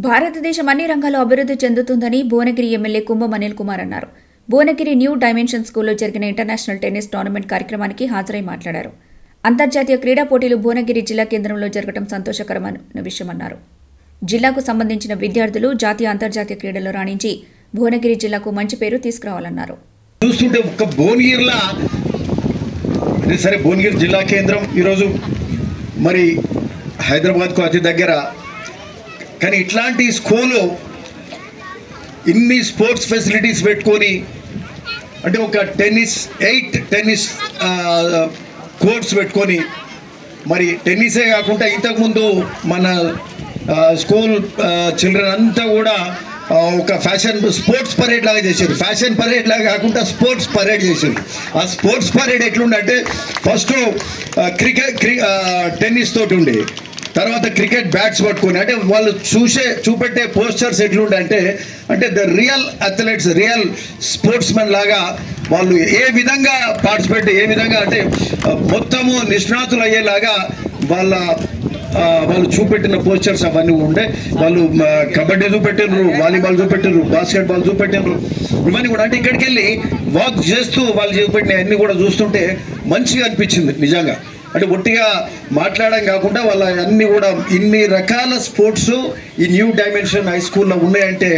భారతదేశం అన్ని రంగాల్లో అభివృద్ధి చెందుతుందని భువనగిరి ఎమ్మెల్యే కుంభం అనిల్ కుమార్ అన్నారు. భువనగిరి న్యూ డైమెన్షన్ స్కూల్లో జరిగిన ఇంటర్నేషనల్ టెన్నిస్ టోర్నమెంట్ కార్యక్రమానికి హాజరై మాట్లాడారు. అంతర్జాతీయ క్రీడా పోటీలు భువనగిరి జిల్లా కేంద్రంలో జరగడం సంతోషకరమైన విషయమన్నారు. జిల్లాకు సంబంధించిన విద్యార్థులు జాతీయ అంతర్జాతీయ క్రీడల్లో రాణించి భువనగిరి జిల్లాకు మంచి పేరు తీసుకురావాలన్నారు. చూస్తుంటే ఒక్క భువనగిరిలా సరే భువనగిరి జిల్లా కేంద్రం ఈరోజు మరి హైదరాబాద్కు అతి దగ్గర, కానీ ఇట్లాంటి స్కూలు ఇన్ని స్పోర్ట్స్ ఫెసిలిటీస్ పెట్టుకొని అంటే ఒక ఎయిట్ టెన్నిస్ కోర్ట్స్ పెట్టుకొని మరి టెన్నిసే కాకుండా ఇంతకుముందు మన స్కూల్ చిల్డ్రన్ అంతా కూడా ఒక ఫ్యాషన్ స్పోర్ట్స్ పరేడ్ లాగా చేశారు. ఫ్యాషన్ పరేడ్ లాగా కాకుండా స్పోర్ట్స్ పరేడ్ చేశారు. ఆ స్పోర్ట్స్ పరేడ్ ఎట్లుండంటే ఫస్ట్ టెన్నిస్ తోటి ఉండే, తర్వాత క్రికెట్ బ్యాట్స్ పట్టుకొని, అంటే వాళ్ళు చూపెట్టే పోస్టర్స్ ఎట్లుండే అంటే the real athletes, real sports men లాగా వాళ్ళు ఏ విధంగా పార్టిసిపేట్, ఏ విధంగా అంటే మొత్తము నిష్ణాతులు అయ్యేలాగా వాళ్ళు చూపెట్టిన పోస్టర్స్ అవన్నీ ఉండే. వాళ్ళు కబడ్డీ చూపెట్టినారు, వాలీబాల్ చూపెట్టినారు, బాస్కెట్బాల్ చూపెట్టినారు, ఇవన్నీ కూడా. అంటే ఇక్కడికి వెళ్ళి వాక్ చేస్తూ వాళ్ళు చూపెట్టిన అన్నీ కూడా చూస్తుంటే మంచిగా అనిపించింది నిజంగా. అంటే ఒట్టిగా మాట్లాడడం కాకుండా వాళ్ళ అన్నీ కూడా ఇన్ని రకాల స్పోర్ట్స్ ఈ న్యూ డైమెన్షన్ హై స్కూల్లో ఉన్నాయంటే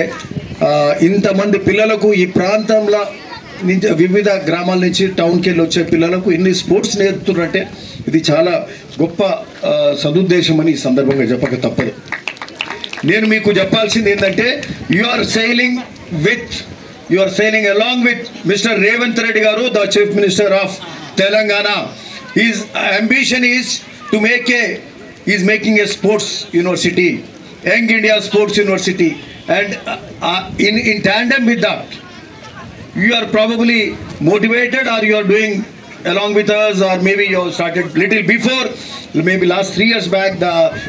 ఇంతమంది పిల్లలకు ఈ ప్రాంతంలో నుంచి వివిధ గ్రామాల నుంచి టౌన్కి వెళ్ళి వచ్చే పిల్లలకు ఇన్ని స్పోర్ట్స్ నేర్పుతున్నారంటే ఇది చాలా గొప్ప సదుద్దేశం అని ఈ సందర్భంగా చెప్పక తప్పదు. నేను మీకు చెప్పాల్సింది ఏంటంటే you are sailing along with mister Revanth Reddy garu, the chief minister of Telangana. His ambition is to he's making a sports university, Young India Sports University, and in tandem with that, you are probably motivated, or you are doing along with us, or maybe you started little before, maybe last 3 years back, the